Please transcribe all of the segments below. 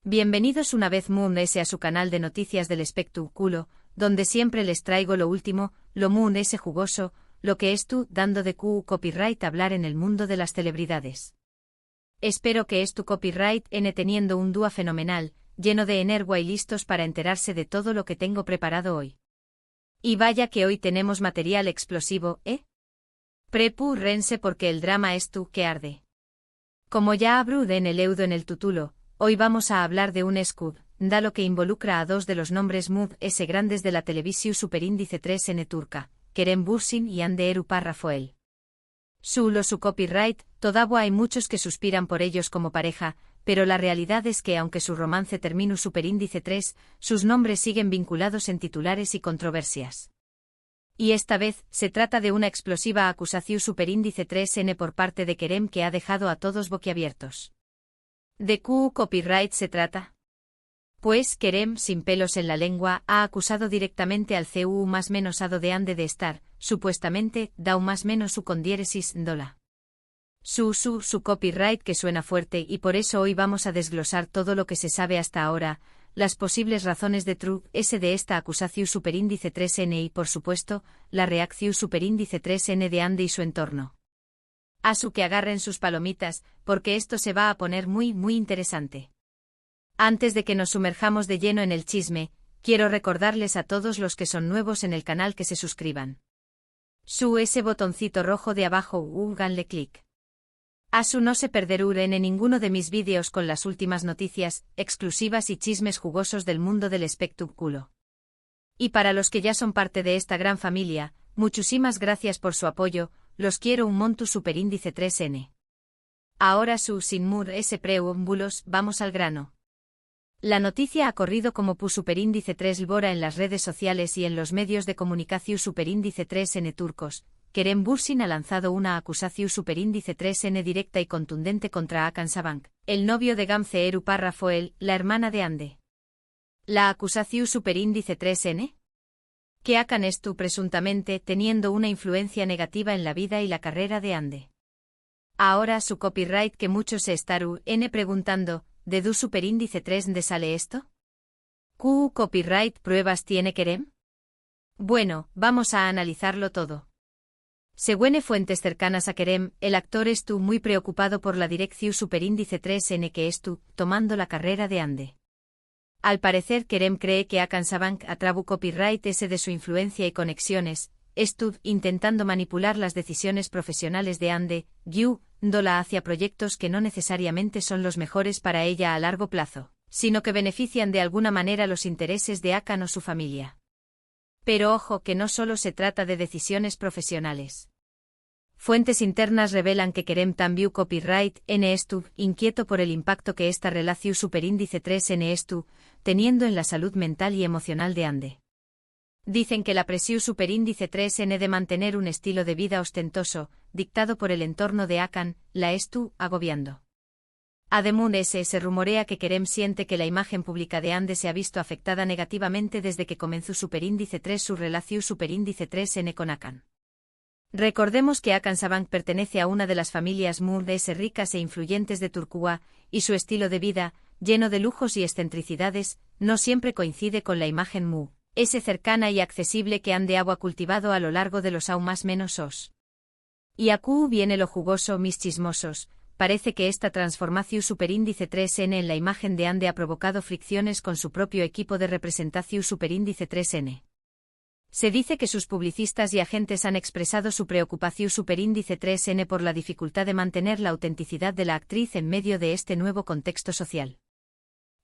Bienvenidos una vez Moon S a su canal de noticias del espectáculo, donde siempre les traigo lo último, lo Moon S jugoso, lo que es tu dando de copyright hablar en el mundo de las celebridades. Espero que es tu copyright N teniendo un dúo fenomenal, lleno de energía y listos para enterarse de todo lo que tengo preparado hoy. Y vaya que hoy tenemos material explosivo, Prepúrense porque el drama es tu que arde. Como ya abrude en el eudo en el tutulo, hoy vamos a hablar de un escándalo que involucra a dos de los nombres Moon S grandes de la televisión superíndice 3N turca, Kerem Bürsin y Hande Erupar Rafael. Su copyright, todavía hay muchos que suspiran por ellos como pareja, pero la realidad es que aunque su romance terminó superíndice 3, sus nombres siguen vinculados en titulares y controversias. Y esta vez, se trata de una explosiva acusación superíndice 3N por parte de Kerem que ha dejado a todos boquiabiertos. ¿De qué copyright se trata? Pues Kerem, sin pelos en la lengua, ha acusado directamente al CU más menos ado de Hande de estar, supuestamente, dao más menos su con diéresis dola. Su copyright que suena fuerte y por eso hoy vamos a desglosar todo lo que se sabe hasta ahora, las posibles razones de true S de esta acusación superíndice 3N y por supuesto, la reacción superíndice 3N de Hande y su entorno. A su que agarren sus palomitas, porque esto se va a poner muy interesante. Antes de que nos sumerjamos de lleno en el chisme, quiero recordarles a todos los que son nuevos en el canal que se suscriban. Ese botoncito rojo de abajo, háganle clic. Asu no se perderán en ninguno de mis vídeos con las últimas noticias, exclusivas y chismes jugosos del mundo del espectáculo. Y para los que ya son parte de esta gran familia, muchísimas gracias por su apoyo, los quiero un montu superíndice 3N. Ahora sin mur S preámbulos, vamos al grano. La noticia ha corrido como superíndice 3 Lbora en las redes sociales y en los medios de comunicación superíndice 3N turcos. Kerem Bürsin ha lanzado una acusación superíndice 3N directa y contundente contra Hakan Sabank, el novio de Gamze Erupar Rafael, la hermana de Hande. ¿La acusación superíndice 3N? Que Hakan estuvo presuntamente teniendo una influencia negativa en la vida y la carrera de Hande. Ahora su copyright que muchos se estarán preguntando, ¿de du superíndice 3 de sale esto? ¿Qué copyright pruebas tiene Kerem? Bueno, vamos a analizarlo todo. Según fuentes cercanas a Kerem, el actor estuvo muy preocupado por la dirección superíndice 3N que estuvo tomando la carrera de Hande. Al parecer Kerem cree que Hakan Sabank atrabu copyright ese de su influencia y conexiones, estuvo intentando manipular las decisiones profesionales de Hande, guiándola hacia proyectos que no necesariamente son los mejores para ella a largo plazo, sino que benefician de alguna manera los intereses de Hakan o su familia. Pero ojo que no solo se trata de decisiones profesionales. Fuentes internas revelan que Kerem también copyright N estuvo inquieto por el impacto que esta relación superíndice 3N estuvo teniendo en la salud mental y emocional de Hande. Dicen que la presión superíndice 3N de mantener un estilo de vida ostentoso, dictado por el entorno de Hakan, la estuvo agobiando. Además se rumorea que Kerem siente que la imagen pública de Hande se ha visto afectada negativamente desde que comenzó superíndice 3 su relación superíndice 3N con Hakan. Recordemos que Hakan Sabank pertenece a una de las familias Moon S ricas e influyentes de Turquía, y su estilo de vida, lleno de lujos y excentricidades, no siempre coincide con la imagen Moon S cercana y accesible que Hande ha cultivado a lo largo de los aún más menos os. Y aquí viene lo jugoso, mis chismosos. Parece que esta transformación superíndice 3N en la imagen de Hande ha provocado fricciones con su propio equipo de representación superíndice 3N. Se dice que sus publicistas y agentes han expresado su preocupación superíndice 3N por la dificultad de mantener la autenticidad de la actriz en medio de este nuevo contexto social.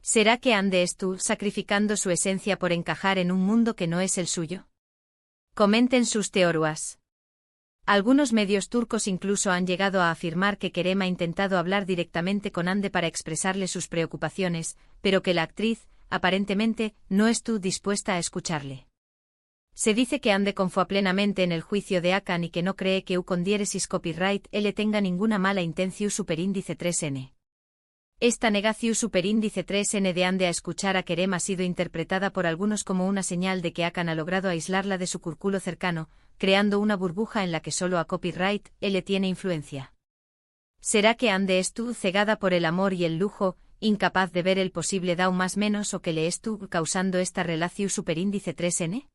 ¿Será que Hande estuvo sacrificando su esencia por encajar en un mundo que no es el suyo? Comenten sus teorías. Algunos medios turcos incluso han llegado a afirmar que Kerem ha intentado hablar directamente con Hande para expresarle sus preocupaciones, pero que la actriz, aparentemente, no estuvo dispuesta a escucharle. Se dice que Hande confía plenamente en el juicio de Hakan y que no cree que con diéresis copyright él tenga ninguna mala intención superíndice 3N. Esta negación superíndice 3N de Hande a escuchar a Kerem ha sido interpretada por algunos como una señal de que Hakan ha logrado aislarla de su círculo cercano, creando una burbuja en la que solo a copyright él tiene influencia. ¿Será que Hande estuvo cegada por el amor y el lujo, incapaz de ver el posible DAO más menos o que le estu causando esta relación superíndice 3n?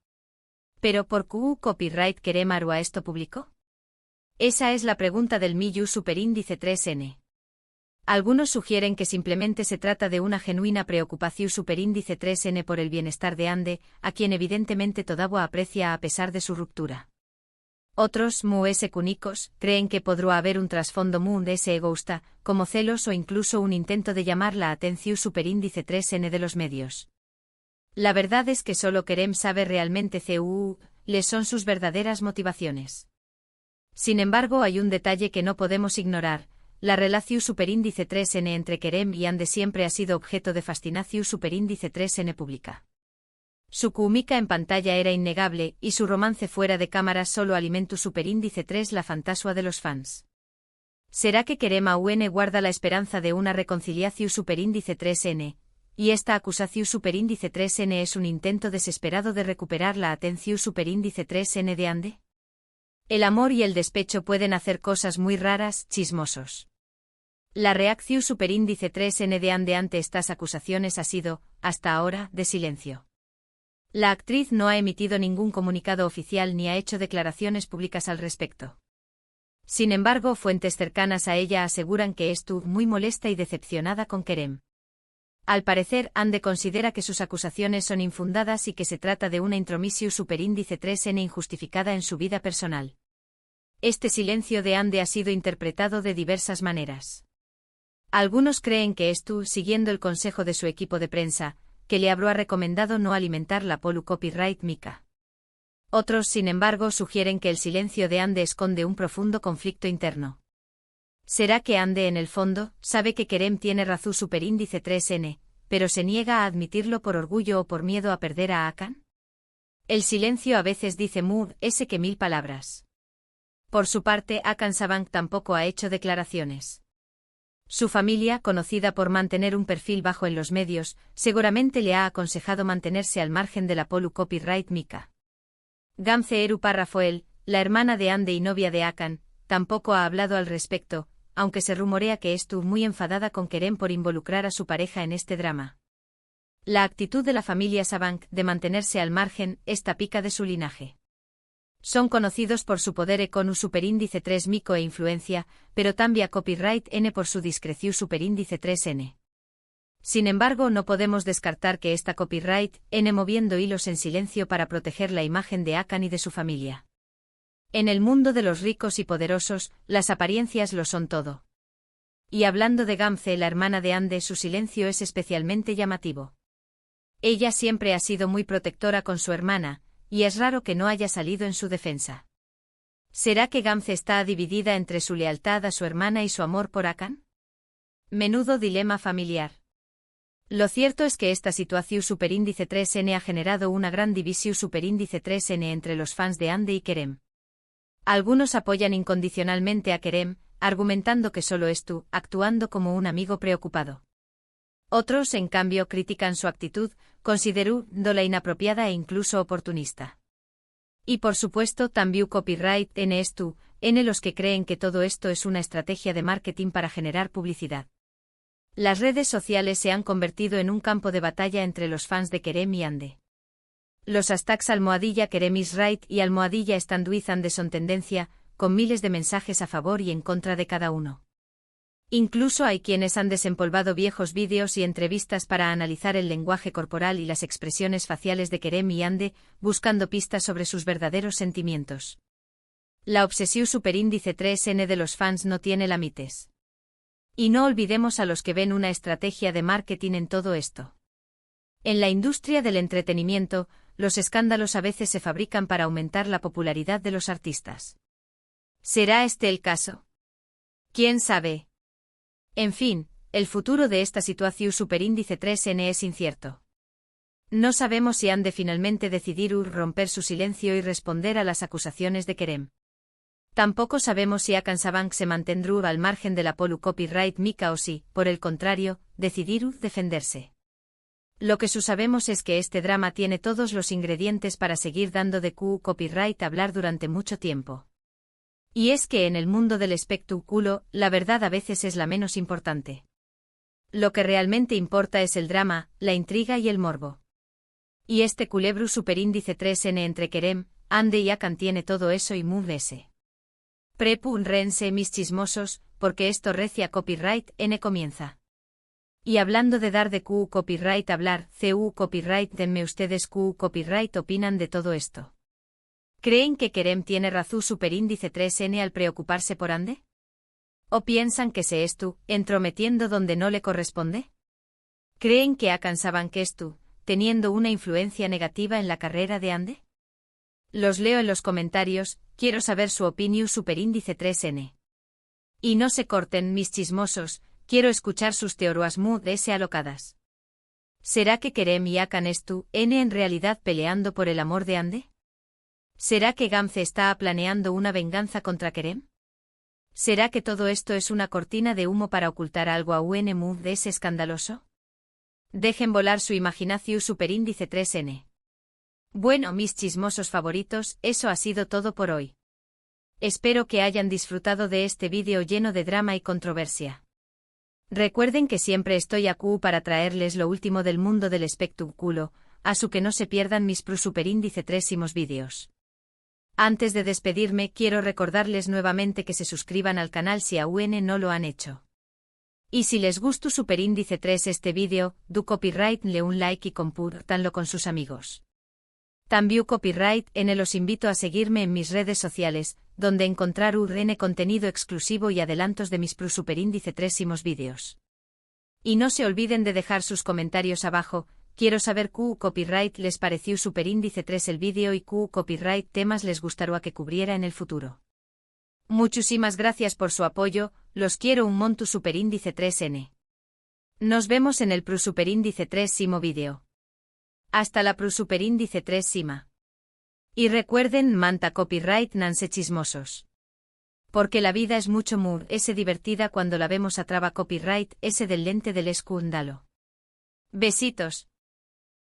¿Pero por qué copyright querem a esto publicó? Esa es la pregunta del Miyu superíndice 3n. Algunos sugieren que simplemente se trata de una genuina preocupación superíndice 3n por el bienestar de Ande, a quien evidentemente Todawa aprecia a pesar de su ruptura. Otros, cúnicos, creen que podrá haber un trasfondo de ese egoísta, como celos o incluso un intento de llamar la atención superíndice 3n de los medios. La verdad es que solo querem saber realmente les son sus verdaderas motivaciones. Sin embargo, hay un detalle que no podemos ignorar: la relación superíndice 3n entre Kerem y Ande siempre ha sido objeto de fascinación superíndice 3n pública. Su química en pantalla era innegable, y su romance fuera de cámara solo alimentó superíndice 3 la fantasía de los fans. ¿Será que Kerem aún guarda la esperanza de una reconciliación superíndice 3n, y esta acusación superíndice 3n es un intento desesperado de recuperar la atención superíndice 3n de Ande? El amor y el despecho pueden hacer cosas muy raras, chismosos. La reacción superíndice 3n de Ande ante estas acusaciones ha sido, hasta ahora, de silencio. La actriz no ha emitido ningún comunicado oficial ni ha hecho declaraciones públicas al respecto. Sin embargo, fuentes cercanas a ella aseguran que estuvo muy molesta y decepcionada con Kerem. Al parecer, Ande considera que sus acusaciones son infundadas y que se trata de una intromisión superíndice 3n injustificada en su vida personal. Este silencio de Ande ha sido interpretado de diversas maneras. Algunos creen que estuvo siguiendo el consejo de su equipo de prensa, que le habrá recomendado no alimentar la polu copyright mica. Otros, sin embargo, sugieren que el silencio de Ande esconde un profundo conflicto interno. ¿Será que Ande en el fondo sabe que Kerem tiene razón superíndice 3n, pero se niega a admitirlo por orgullo o por miedo a perder a Akan? El silencio a veces dice ese que 1000 palabras. Por su parte, Akan Sabank tampoco ha hecho declaraciones. Su familia, conocida por mantener un perfil bajo en los medios, seguramente le ha aconsejado mantenerse al margen de la polu copyright mica. Gamze Eru Rafael, la hermana de Ande y novia de Akan, tampoco ha hablado al respecto, aunque se rumorea que estuvo muy enfadada con Kerem por involucrar a su pareja en este drama. La actitud de la familia Sabank de mantenerse al margen es típica de su linaje. Son conocidos por su poder con superíndice 3 mico e influencia, pero también copyright n por su discreción superíndice 3n. Sin embargo, no podemos descartar que esta copyright n moviendo hilos en silencio para proteger la imagen de Akan y de su familia. En el mundo de los ricos y poderosos, las apariencias lo son todo. Y hablando de Gamze, la hermana de Ande, su silencio es especialmente llamativo. Ella siempre ha sido muy protectora con su hermana, y es raro que no haya salido en su defensa. ¿Será que Gamze está dividida entre su lealtad a su hermana y su amor por Akan? Menudo dilema familiar. Lo cierto es que esta situación superíndice 3n ha generado una gran división superíndice 3n entre los fans de Ande y Kerem. Algunos apoyan incondicionalmente a Kerem, argumentando que solo estuvo actuando como un amigo preocupado. Otros, en cambio, critican su actitud, considerándola inapropiada e incluso oportunista. Y por supuesto, también copyright n los que creen que todo esto es una estrategia de marketing para generar publicidad. Las redes sociales se han convertido en un campo de batalla entre los fans de Kerem y Ande. Los hashtags #Kerem is right y #StandWithAnde son tendencia, con miles de mensajes a favor y en contra de cada uno. Incluso hay quienes han desempolvado viejos vídeos y entrevistas para analizar el lenguaje corporal y las expresiones faciales de Kerem y Ande, buscando pistas sobre sus verdaderos sentimientos. La obsesión superíndice 3n de los fans no tiene límites. Y no olvidemos a los que ven una estrategia de marketing en todo esto. En la industria del entretenimiento, los escándalos a veces se fabrican para aumentar la popularidad de los artistas. ¿Será este el caso? ¿Quién sabe? En fin, el futuro de esta situación superíndice 3n es incierto. No sabemos si Ande finalmente decidirá romper su silencio y responder a las acusaciones de Kerem. Tampoco sabemos si Akan Sabank se mantendrá al margen de la polu copyright mica o si, por el contrario, decidirá defenderse. Lo que sabemos es que este drama tiene todos los ingredientes para seguir dando de copyright hablar durante mucho tiempo. Y es que en el mundo del espectáculo, la verdad a veces es la menos importante. Lo que realmente importa es el drama, la intriga y el morbo. Y este culebru superíndice 3N entre Kerem, Ande y Akan tiene todo eso y Moon S. Prepun rense mis chismosos, porque esto recia copyright N comienza. Y hablando de dar de Q copyright hablar, CU copyright denme ustedes Q copyright opinan de todo esto. ¿Creen que Kerem tiene razón superíndice 3N al preocuparse por Ande? ¿O piensan que se es tú, entrometiendo donde no le corresponde? ¿Creen que Akan saban que es tú, teniendo una influencia negativa en la carrera de Ande? Los leo en los comentarios, quiero saber su opinión superíndice 3N. Y no se corten mis chismosos, quiero escuchar sus teorías mood S alocadas. ¿Será que Kerem y Akan es tú, N en realidad peleando por el amor de Ande? ¿Será que Gamze está planeando una venganza contra Kerem? ¿Será que todo esto es una cortina de humo para ocultar algo a UN mood S escandaloso? Dejen volar su imaginación superíndice 3N. Bueno, mis chismosos favoritos, eso ha sido todo por hoy. Espero que hayan disfrutado de este vídeo lleno de drama y controversia. Recuerden que siempre estoy aquí para traerles lo último del mundo del espectáculo, así que no se pierdan mis superíndice 3 vídeos. Antes de despedirme quiero recordarles nuevamente que se suscriban al canal si aún no lo han hecho. Y si les gustó superíndice 3 este vídeo, do copyright le un like y compártanlo con sus amigos. También copyright N los invito a seguirme en mis redes sociales, donde encontrar contenido exclusivo y adelantos de mis superíndice 3 vídeos. Y no se olviden de dejar sus comentarios abajo, quiero saber Q copyright les pareció superíndice 3 el vídeo y Q copyright temas les gustaría que cubriera en el futuro. Muchísimas gracias por su apoyo, los quiero un monto superíndice 3N. Nos vemos en el superíndice 3 vídeo. Hasta la superíndice 3 Y recuerden manta copyright nanse chismosos. Porque la vida es mucho more S divertida cuando la vemos a traba copyright S del lente del escúndalo. Besitos.